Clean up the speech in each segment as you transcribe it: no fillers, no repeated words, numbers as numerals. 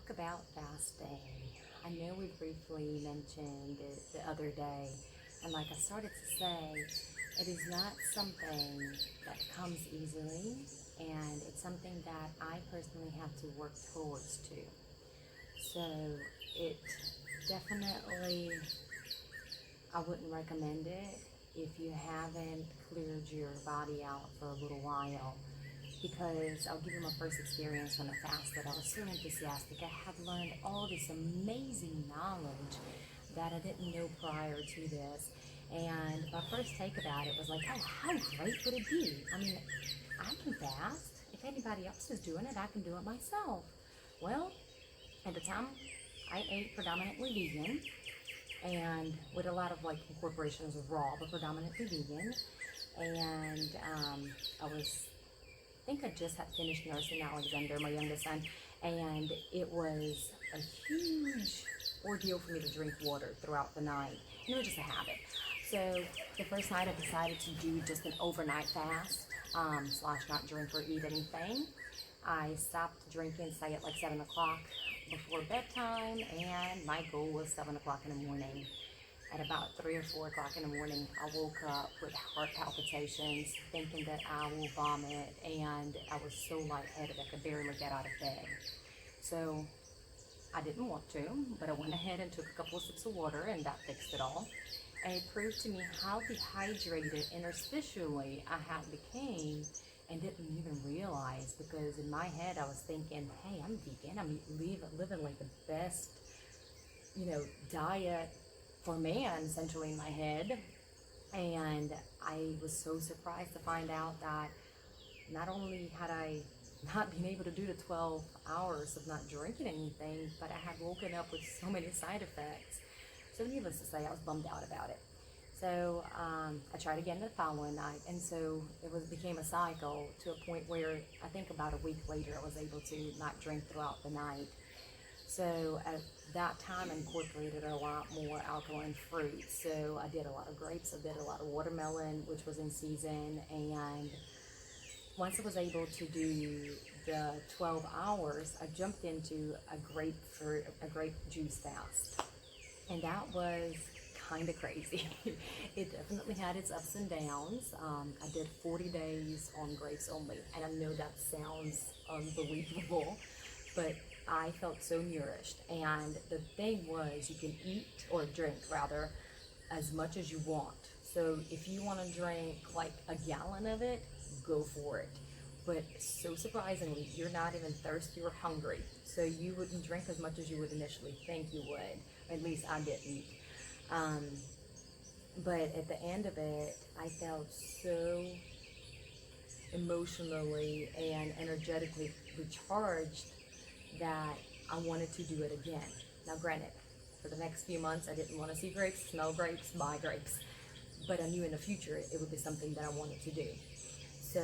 talk about fasting. I know we briefly mentioned it the other day, and like I started to say, it is not something that comes easily, and it's something that I personally have to work towards too. So it definitely, I wouldn't recommend it if you haven't cleared your body out for a little while, because I'll give you my first experience when I fasted. I was so enthusiastic. I had learned all this amazing knowledge that I didn't know prior to this. And my first take about it was like, oh, how great would it be? I mean, I can fast. If anybody else is doing it, I can do it myself. Well, at the time, I ate predominantly vegan, and with a lot of like incorporations of raw, but predominantly vegan. And I think I just had finished nursing Alexander, my youngest son, and it was a huge ordeal for me to drink water throughout the night. And it was just a habit. So the first night I decided to do just an overnight fast, slash not drink or eat anything. I stopped drinking, say at like 7 o'clock before bedtime, and my goal was 7 o'clock in the morning. At about 3 or 4 o'clock in the morning, I woke up with heart palpitations, thinking that I will vomit, and I was so lightheaded I could barely get out of bed. So I didn't want to, but I went ahead and took a couple of sips of water, and that fixed it all. And it proved to me how dehydrated interstitially I had became, and didn't even realize, because in my head I was thinking, hey, I'm vegan, I'm living like the best, diet for man, essentially, in my head. And I was so surprised to find out that not only had I not been able to do the 12 hours of not drinking anything, but I had woken up with so many side effects. So needless to say, I was bummed out about it. So I tried again the following night, and so became a cycle to a point where I think about a week later I was able to not drink throughout the night. So at that time I incorporated a lot more alkaline fruits. So I did a lot of grapes, I did a lot of watermelon, which was in season, and once I was able to do the 12 hours, I jumped into a grape juice fast. And that was kind of crazy. It definitely had its ups and downs. I did 40 days on grapes only, and I know that sounds unbelievable, but I felt so nourished. And the thing was, you can eat, or drink rather, as much as you want. So if you want to drink like a gallon of it, go for it. But so surprisingly, you're not even thirsty or hungry. So you wouldn't drink as much as you would initially think you would. At least I didn't. But at the end of it, I felt so emotionally and energetically recharged that I wanted to do it again. Now granted, for the next few months I didn't want to see grapes, smell grapes, buy grapes, but I knew in the future it would be something that I wanted to do. So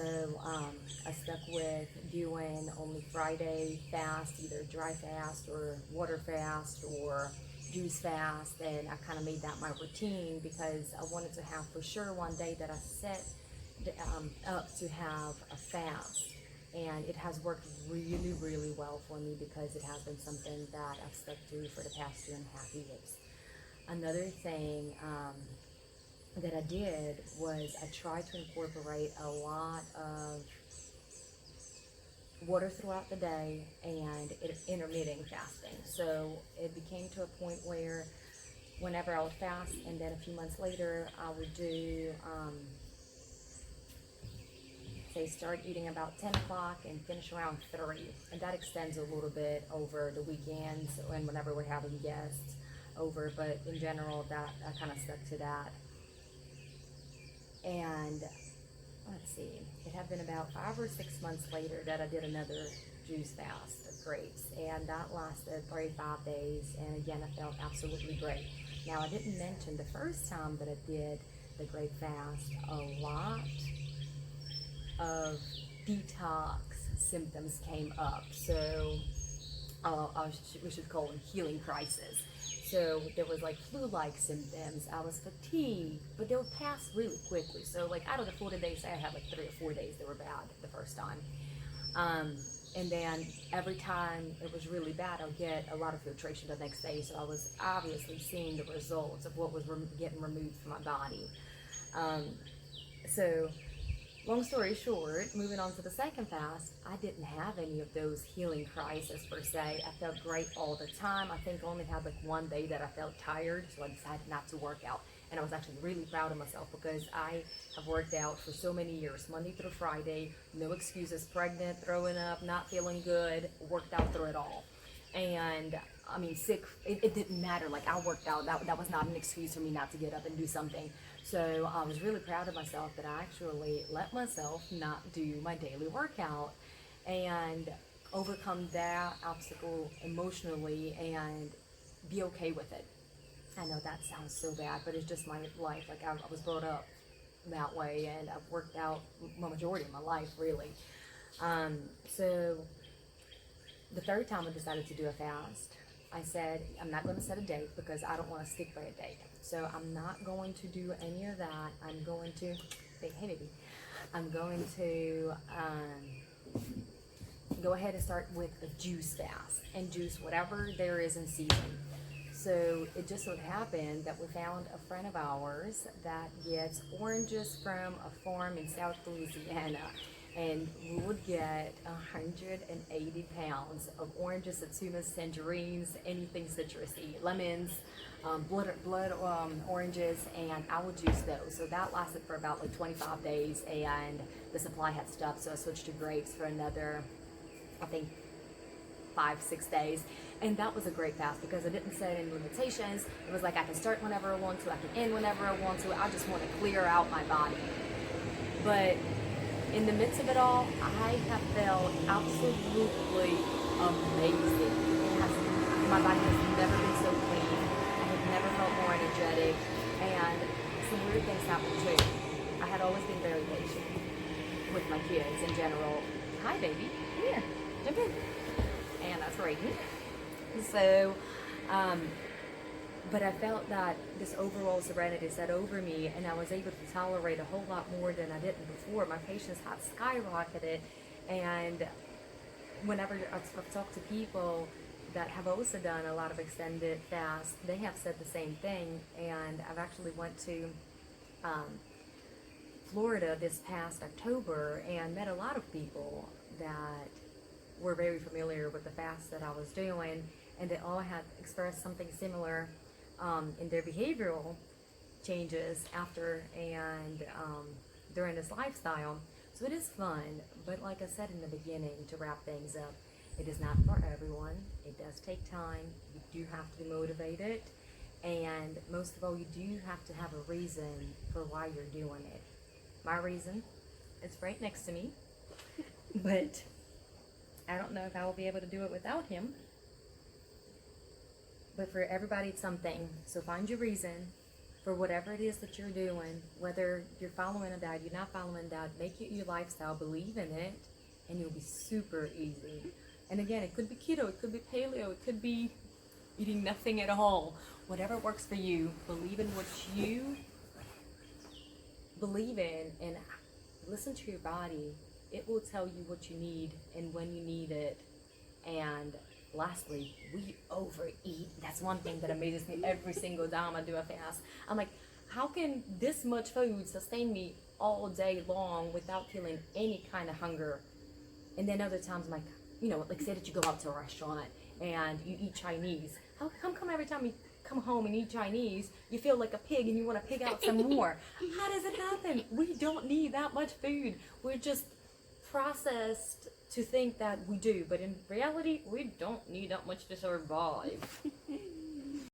I stuck with doing only Friday fast, either dry fast or water fast or juice fast, and I kind of made that my routine because I wanted to have for sure one day that I set up to have a fast. And it has worked really, really well for me because it has been something that I've stuck to for the past 2.5 years. Another thing that I did was I tried to incorporate a lot of water throughout the day and intermittent fasting. So it became to a point where whenever I would fast, and then a few months later I would do say start eating about 10 o'clock and finish around 3, and that extends a little bit over the weekends and whenever we're having guests over, but in general that I kind of stuck to that. And let's see, it had been about 5 or 6 months later that I did another juice fast of grapes, and that lasted 35 days, and again I felt absolutely great. Now I didn't mention the first time that I did the grape fast, a lot of detox symptoms came up. So we should call them healing crisis. So there was like flu-like symptoms, I was fatigued, but they would pass really quickly. So like out of the 40 days, I had like 3 or 4 days that were bad the first time. And then every time it was really bad, I'll get a lot of filtration the next day. So I was obviously seeing the results of what was getting removed from my body. So long story short, moving on to the second fast, I didn't have any of those healing crises per se. I felt great all the time. I think I only had like one day that I felt tired, so I decided not to work out. And I was actually really proud of myself because I have worked out for so many years, Monday through Friday, no excuses, pregnant, throwing up, not feeling good, worked out through it all. And I mean, sick, it didn't matter. Like, I worked out, that was not an excuse for me not to get up and do something. So I was really proud of myself that I actually let myself not do my daily workout and overcome that obstacle emotionally and be okay with it. I know that sounds so bad, but it's just my life. Like, I was brought up that way, and I've worked out the majority of my life, really. So the third time I decided to do a fast, I said, I'm not going to set a date because I don't want to stick by a date. So I'm not going to do any of that. I'm going to, hey baby, I'm going to go ahead and start with a juice fast and juice whatever there is in season. So it just so happened that we found a friend of ours that gets oranges from a farm in South Louisiana, and we would get 180 pounds of oranges, satsumas, tangerines, anything citrusy, lemons, blood oranges, and I would juice those. So that lasted for about like 25 days, and the supply had stopped, so I switched to grapes for another, I think, 5-6 days. And that was a great fast because I didn't set any limitations. It was like I can start whenever I want to, I can end whenever I want to. I just want to clear out my body. But in the midst of it all, I have felt absolutely amazing. My body has never been so clean. I have never felt more energetic. And some weird things happened too. I had always been very patient with my kids in general. Hi baby, come here, jump in. And that's Raiden. So, but I felt that this overall serenity set over me, and I was able to tolerate a whole lot more than I did before. My patience had skyrocketed, and whenever I've talked to people that have also done a lot of extended fasts, they have said the same thing. And I've actually went to Florida this past October and met a lot of people that were very familiar with the fast that I was doing, and they all had expressed something similar in their behavioral changes after and during this lifestyle. So it is fun, but like I said in the beginning, to wrap things up, it is not for everyone. It does take time. You do have to be motivated, and most of all, you do have to have a reason for why you're doing it. My reason is right next to me, but I don't know if I will be able to do it without him. But for everybody, it's something. So find your reason for whatever it is that you're doing, whether you're following a diet, you're not following a diet, make it your lifestyle, believe in it, and it'll be super easy. And again, it could be keto, it could be paleo, it could be eating nothing at all. Whatever works for you, believe in what you believe in, and listen to your body. It will tell you what you need and when you need it. And lastly, we overeat. That's one thing that amazes me every single time I do a fast. I'm like, how can this much food sustain me all day long without feeling any kind of hunger? And then other times, I'm like, you know, like say that you go out to a restaurant and you eat Chinese. How come every time you come home and eat Chinese, you feel like a pig and you want to pig out some more? How does it happen? We don't need that much food. We're just processed to think that we do, but in reality, we don't need that much to survive.